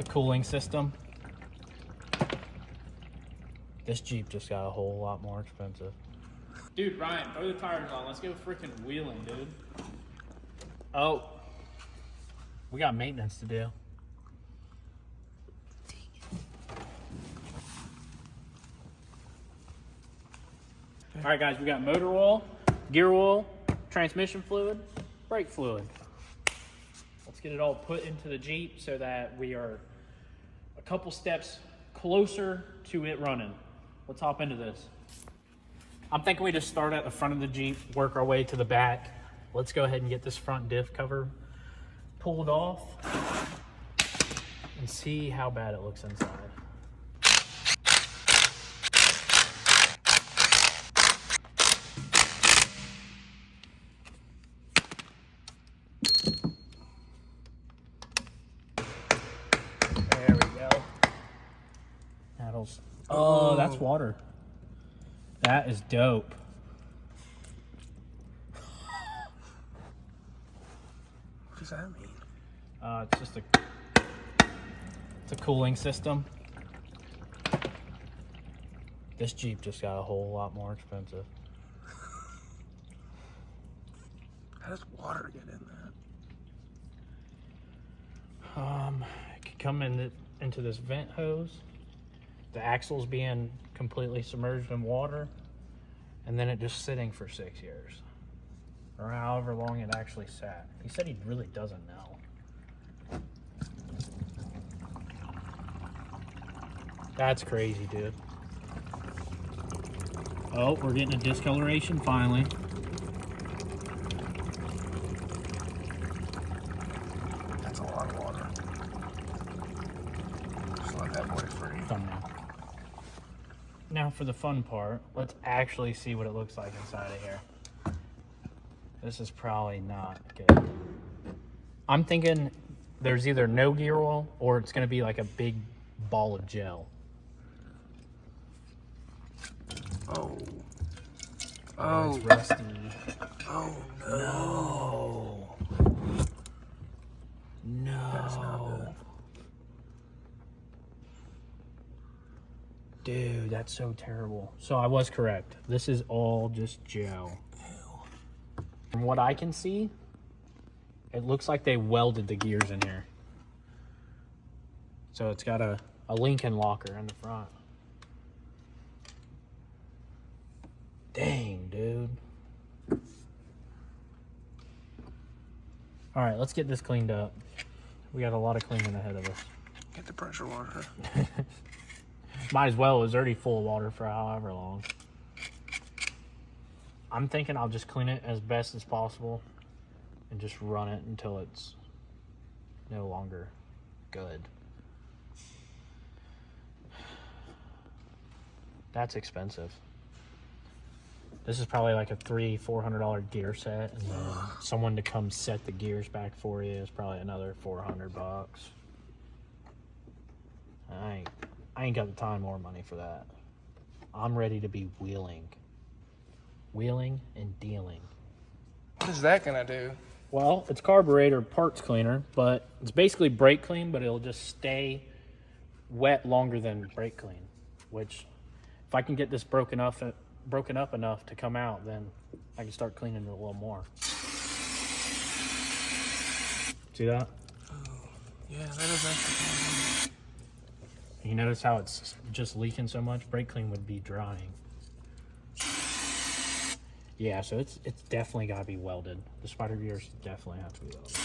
the cooling system. This Jeep just got a whole lot more expensive. Dude, Ryan, throw the tires on. Let's go freaking wheeling, dude. Oh, we got maintenance to do. All right, guys, we got motor oil, gear oil, transmission fluid, brake fluid. Let's get it all put into the Jeep so that we are a couple steps closer to it running. Let's hop into this. I'm thinking we just start at the front of the Jeep, work our way to the back. Let's go ahead and get this front diff cover pulled off and see how bad it looks inside. There we go. Oh, that's water. That is dope. What does that mean? It's just it's a cooling system. This Jeep just got a whole lot more expensive. How does water get in that? It could come into this vent hose. The axle's being completely submerged in water, and then it just sitting for 6 years, or however long it actually sat. He said he really doesn't know. That's crazy, dude. Oh, we're getting a discoloration finally. That's a lot of water. Just let that boy free. Thumbnail. Now for the fun part, let's actually see what it looks like inside of here. This is probably not good. I'm thinking there's either no gear oil or it's gonna be like a big ball of gel. Oh. Oh, it's rusty. Oh no. No. That's not good. Dude, that's so terrible. So I was correct. This is all just gel. Ew. From what I can see, it looks like they welded the gears in here. So it's got a Lincoln locker in the front. Dang, dude. All right, let's get this cleaned up. We got a lot of cleaning ahead of us. Get the pressure washer. Might as well. It was already full of water for however long. I'm thinking I'll just clean it as best as possible and just run it until it's no longer good. That's expensive. This is probably like a $300-400 gear set, and then someone to come set the gears back for you is probably another $400. I ain't got the time or money for that. I'm ready to be wheeling and dealing. What is that gonna do? Well, it's carburetor parts cleaner, but it's basically brake clean, but it'll just stay wet longer than brake clean, which if I can get this broken up enough to come out, then I can start cleaning it a little more. See that? Oh, yeah, that is actually. You notice how it's just leaking so much? Brake clean would be drying. Yeah, so it's definitely got to be welded. The spider gears definitely have to be welded.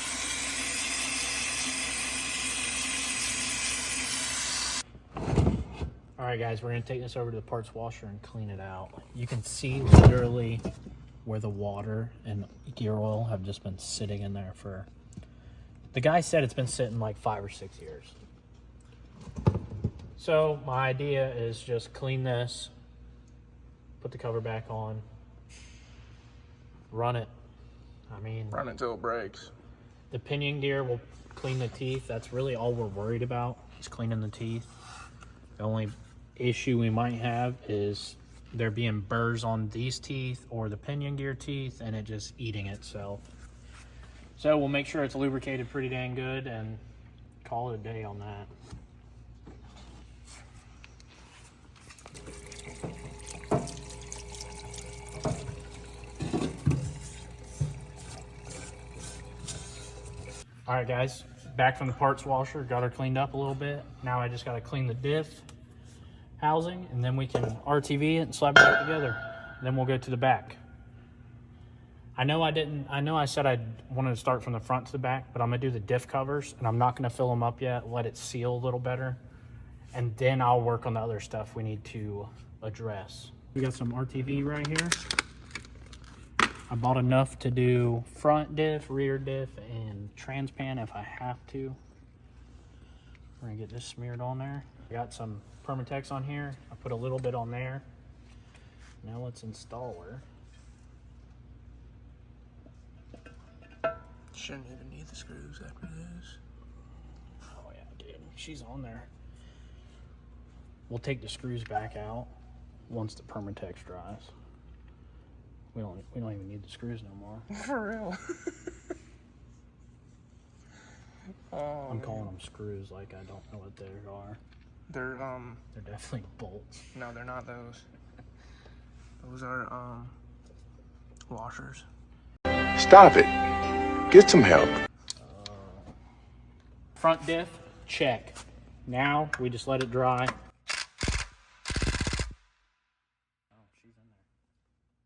All right, guys, we're going to take this over to the parts washer and clean it out. You can see literally where the water and gear oil have just been sitting in there for... The guy said it's been sitting like 5 or 6 years. So my idea is just clean this, put the cover back on, run it. I mean, Run until it breaks. the pinion gear will clean the teeth. That's really all we're worried about, is cleaning the teeth. The only issue we might have is there being burrs on these teeth or the pinion gear teeth and it just eating itself. So we'll make sure it's lubricated pretty dang good and call it a day on that. All right, guys, back from the parts washer, got her cleaned up a little bit. Now I just got to clean the diff housing, and then we can RTV it and slap it back together. Then we'll go to the back. I know I said I wanted to start from the front to the back, but I'm gonna do the diff covers, and I'm not gonna fill them up yet, let it seal a little better, and then I'll work on the other stuff we need to address. We got some RTV right here. I bought enough to do front diff, rear diff, and transpan if I have to. We're gonna get this smeared on there. I got some Permatex on here. I put a little bit on there. Now let's install her. Shouldn't even need the screws after this. Oh yeah, dude, she's on there. We'll take the screws back out once the Permatex dries. We don't even need the screws no more. For real. Oh, I'm calling them screws like I don't know what they are. They're definitely bolts. no, they're not those. Those are washers. Stop it. Get some help. Front diff, check. Now we just let it dry. Oh, she's in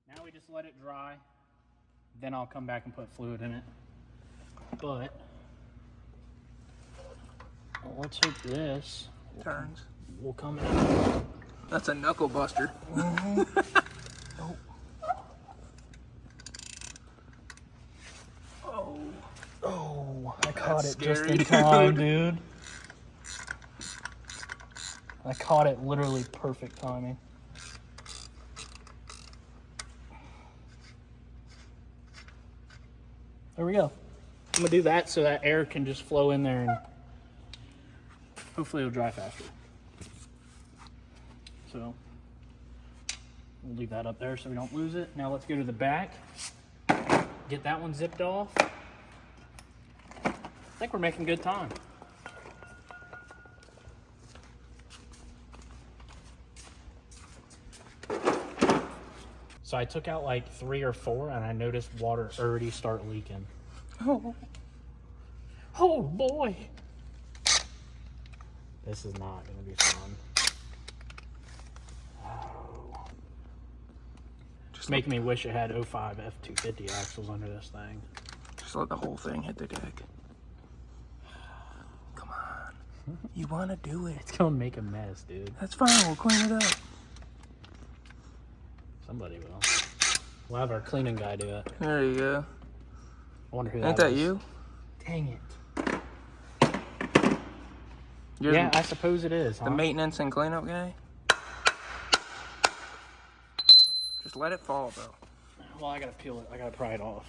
there. Now we just let it dry. Then I'll come back and put fluid in it. But let's hope this Turns. will come out. That's a knuckle buster. Oh. Oh, I caught it just scary, in time, dude. I caught it literally perfect timing. There we go. I'm gonna do that so that air can just flow in there and hopefully it'll dry faster. So we'll leave that up there so we don't lose it. Now let's go to the back. Get that one zipped off. I think we're making good time. So I took out like 3 or 4 and I noticed water already start leaking. Oh boy. This is not gonna be fun. Oh. Just making me wish it had 05 F250 axles under this thing. Just let the whole thing hit the deck. Come on. You want to do it. It's gonna make a mess, dude. That's fine. We'll clean it up. Somebody will. We'll have our cleaning guy do it. There you go. I wonder who Ain't that that was. you? Dang it. You're Yeah, I suppose it is, huh? the maintenance and cleanup guy? Just let it fall, bro. Well, I gotta peel it. I gotta pry it off.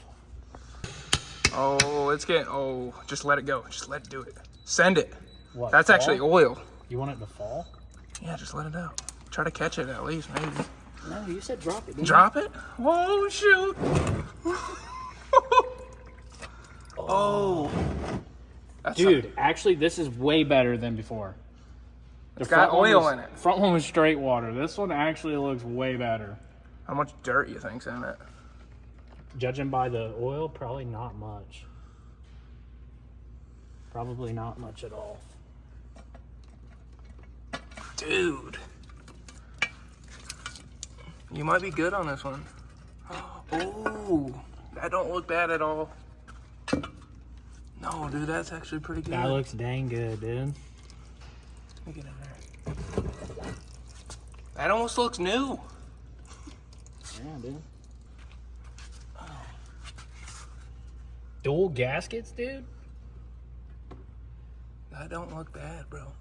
Oh, it's getting... Oh, just let it go. Just let it do it. Send it. What? That's fall? actually oil. You want it to fall? Yeah, just let it out. Try to catch it at least, maybe. No, you said drop it. Didn't Drop it? Oh, shoot. Oh. That's Dude, actually, this is way better than before. The It's got front one oil was- in it. Front one was straight water. This one actually looks way better. How much dirt you think's in it? Judging by the oil, probably not much. Probably not much at all. Dude. You might be good on this one. Oh, that don't look bad at all. No, dude, that's actually pretty good. That looks dang good, dude. Let me get in there. That almost looks new. Yeah, dude. Dual gaskets, dude? That don't look bad, bro.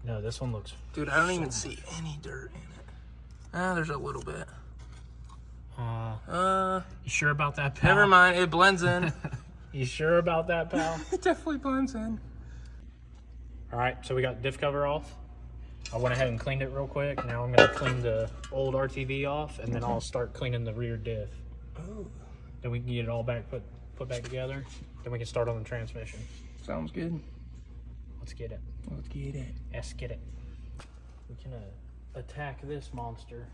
No, this one looks... Dude, I don't even see any dirt in it. Ah, there's a little bit. You sure about that, pal? Never mind, it blends in. You sure about that, pal? It definitely blends in. All right, so we got diff cover off. I went ahead and cleaned it real quick. Now I'm gonna clean the old RTV off, and then I'll start cleaning the rear diff. Oh, Then we can get it all back put back together. Then we can start on the transmission. sounds good. Let's get it. Let's get it. Let's get it. We can attack this monster.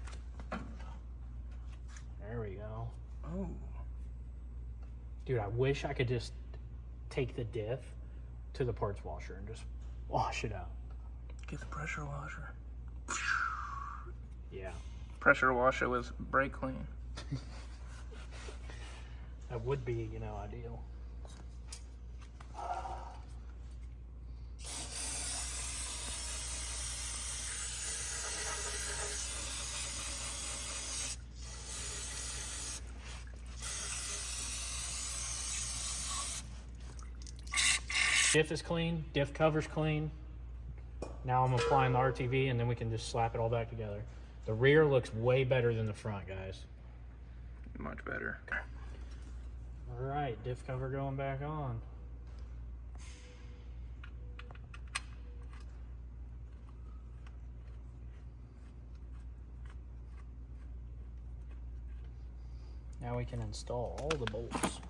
There we go. Oh. Dude, I wish I could just take the diff to the parts washer and just wash it out. Get the pressure washer. Yeah. Pressure washer with brake clean. That would be, you know, ideal. Diff is clean, diff cover's clean. Now I'm applying the RTV and then we can just slap it all back together. The rear looks way better than the front, guys. Much better. All right, diff cover going back on. Now we can install all the bolts.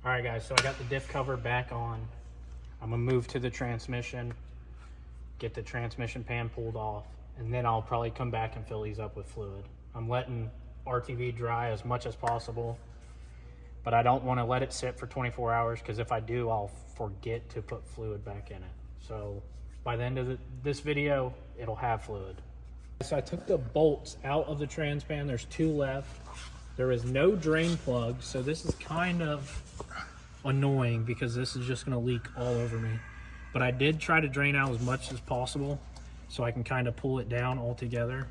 All right, guys, so I got the diff cover back on. I'm gonna move to the transmission, get the transmission pan pulled off, and then I'll probably come back and fill these up with fluid. I'm letting RTV dry as much as possible, but I don't wanna let it sit for 24 hours because if I do, I'll forget to put fluid back in it. So by the end of this video, it'll have fluid. So I took the bolts out of the trans pan. There's 2 left. There is no drain plug, so this is kind of annoying because this is just gonna leak all over me. But I did try to drain out as much as possible so I can kind of pull it down all together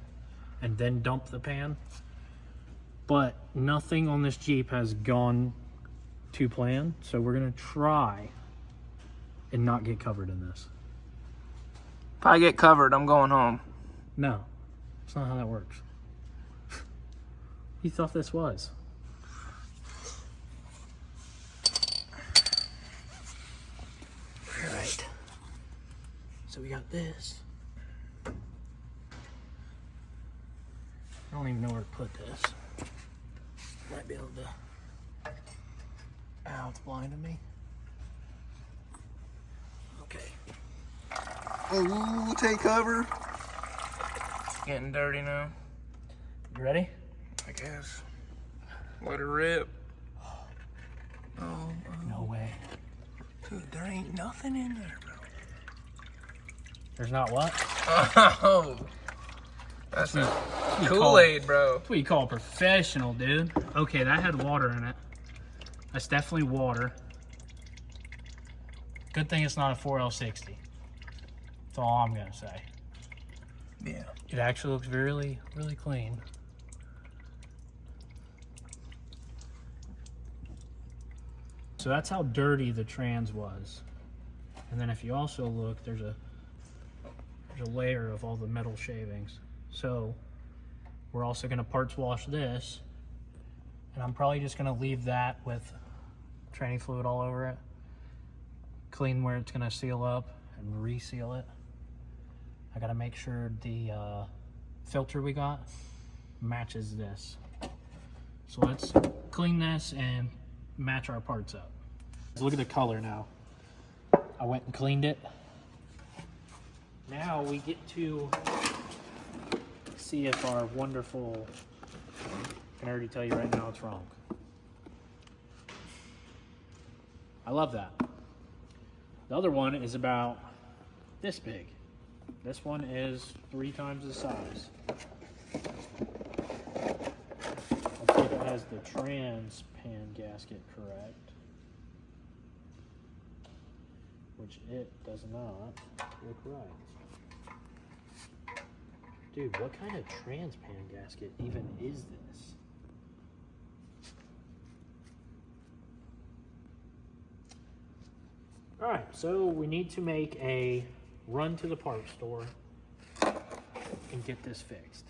and then dump the pan. But nothing on this Jeep has gone to plan, so we're gonna try and not get covered in this. If I get covered, I'm going home. No, that's not how that works. You thought this was. All right. So we got this. I don't even know where to put this. Might be able to. Ow, it's blinding me. Okay. Ooh, take cover. Getting dirty now. You ready? I guess. Let her rip. Oh, No way. dude, there ain't nothing in there, bro. There's not what? Oh, that's a Kool-Aid, bro. That's what you call a professional, dude. Okay, that had water in it. That's definitely water. Good thing it's not a 4L60. That's all I'm gonna say. Yeah. It actually looks really, really clean. So that's how dirty the trans was. And then if you also look, there's a layer of all the metal shavings. So we're also gonna parts wash this. And I'm probably just gonna leave that with training fluid all over it. Clean where it's gonna seal up and reseal it. I gotta make sure the filter we got matches this. So let's clean this and match our parts up. Look at the color now. I went and cleaned it. Now we get to see if our wonderful, I can already tell you right now it's wrong. I love that. The other one is about this big. This one is 3 times the size. Let's see if it has the trans pan gasket correct. Which it does not look right. Dude, what kind of trans pan gasket even is this? Alright, so we need to make a run to the parts store and get this fixed.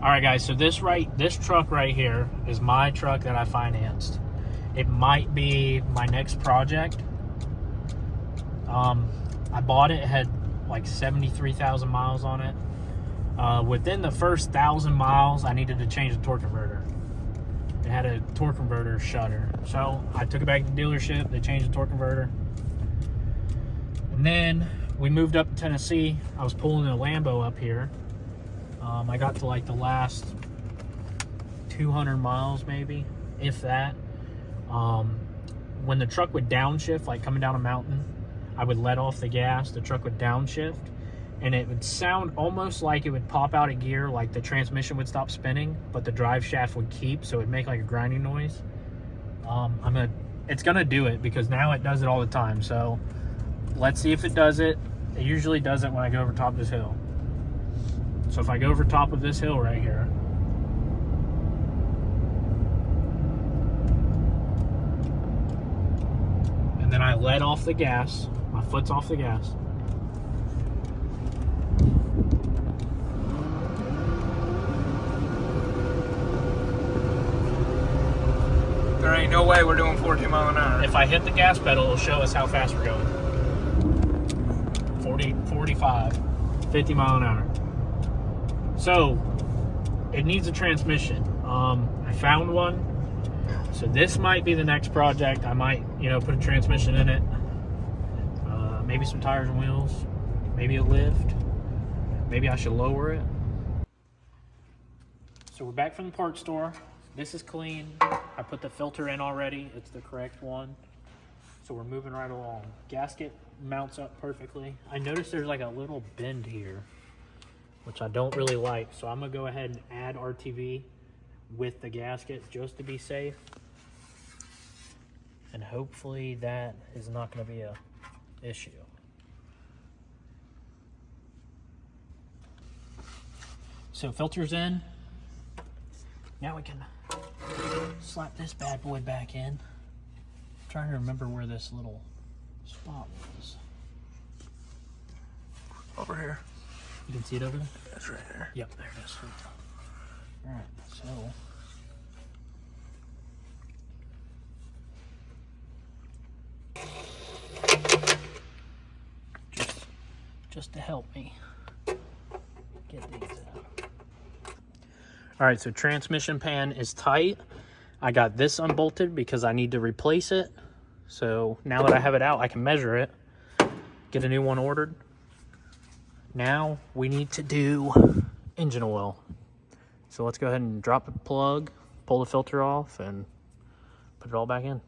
All right, guys, so this truck right here is my truck that I financed. It might be my next project. I bought it, it had like 73,000 miles on it. Within the first 1,000 miles, I needed to change the torque converter. It had a torque converter shutter. So I took it back to the dealership, they changed the torque converter. And then we moved up to Tennessee. I was pulling a Lambo up here. I got to like the last 200 miles maybe, if that. When the truck would downshift, like coming down a mountain, I would let off the gas, the truck would downshift, and it would sound almost like it would pop out a gear, like the transmission would stop spinning, but the drive shaft would keep, so it would make like a grinding noise. It's gonna do it because now it does it all the time. So let's see if it does it. It usually does it when I go over top of this hill. So if I go over top of this hill right here, and then I let off the gas, my foot's off the gas. There ain't no way we're doing 14 mile an hour. If I hit the gas pedal, it'll show us how fast we're going. 40, 45, 50 mile an hour. So, it needs a transmission. I found one. So this might be the next project. I might, put a transmission in it. Maybe some tires and wheels. Maybe a lift. Maybe I should lower it. So we're back from the parts store. This is clean. I put the filter in already. It's the correct one. So we're moving right along. Gasket mounts up perfectly. I noticed there's like a little bend here, which I don't really like. So I'm gonna go ahead and add RTV with the gasket just to be safe. And hopefully that is not gonna be a issue. So filter's in. Now we can slap this bad boy back in. I'm trying to remember where this little spot was. Over here. You can see it over there? That's right there. Yep, there it is. Alright, so just to help me get these out. Alright, so transmission pan is tight. I got this unbolted because I need to replace it. So now that I have it out, I can measure it, get a new one ordered. Now we need to do engine oil. So let's go ahead and drop the plug, pull the filter off, and put it all back in.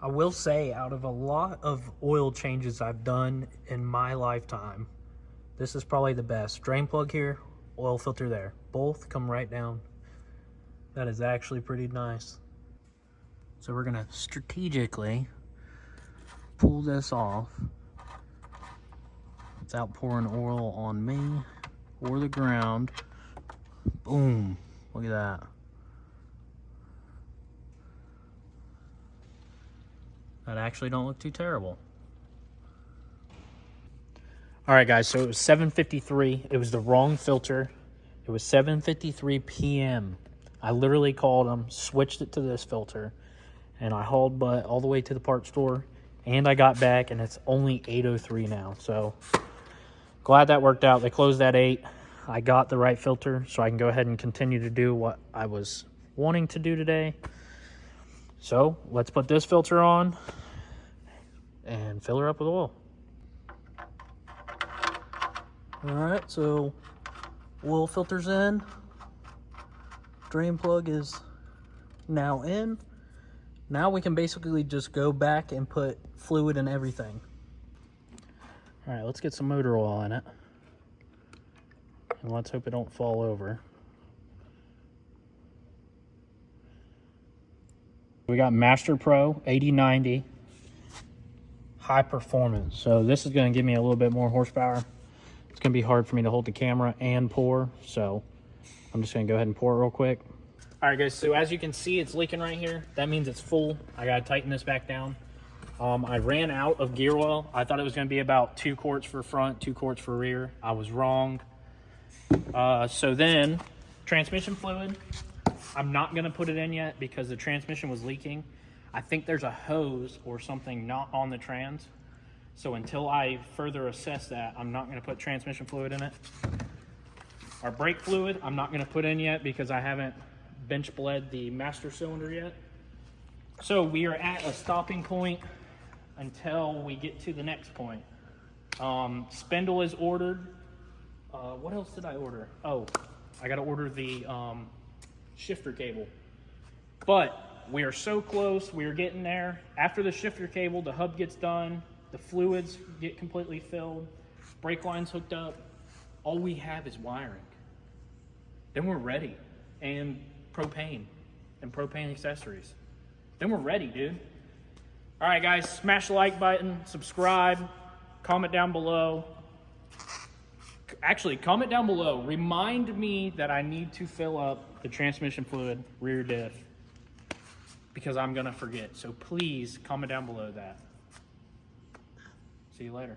I will say, out of a lot of oil changes I've done in my lifetime, this is probably the best. Drain plug here, oil filter there. Both come right down. That is actually pretty nice. So we're gonna strategically pull this off without pouring oil on me or the ground. Boom, look at that. That actually don't look too terrible. All right, guys, so it was 7:53. It was the wrong filter. It was 7:53 p.m. I literally called them, switched it to this filter, and I hauled butt all the way to the parts store, and I got back, and it's only 8:03 now. So glad that worked out. They closed at 8. I got the right filter, so I can go ahead and continue to do what I was wanting to do today. So let's put this filter on and fill her up with oil. All right, so oil filter's in. Drain plug is now in. Now we can basically just go back and put fluid in everything. All right, let's get some motor oil in it. And let's hope it don't fall over. We got Master Pro 8090 high performance. So this is going to give me a little bit more horsepower. It's going to be hard for me to hold the camera and pour, so I'm just going to go ahead and pour it real quick. All right, guys, so as you can see, it's leaking right here. That means it's full. I gotta tighten this back down. I ran out of gear oil. I thought it was gonna be about 2 quarts for front, 2 quarts for rear. I was wrong. So then, transmission fluid, I'm not gonna put it in yet because the transmission was leaking. I think there's a hose or something not on the trans. So until I further assess that, I'm not gonna put transmission fluid in it. Our brake fluid, I'm not gonna put in yet because I haven't bench bled the master cylinder yet. So we are at a stopping point until we get to the next point. Spindle is ordered. What else did I order? Oh, I gotta order the shifter cable. But we are so close, we are getting there. After the shifter cable, the hub gets done, the fluids get completely filled, brake line's hooked up. All we have is wiring. Then we're ready. And propane accessories. Then we're ready, dude. All right, guys, smash the like button, subscribe, comment down below. Actually, comment down below. Remind me that I need to fill up the transmission fluid rear diff because I'm gonna forget. So please comment down below that. See you later.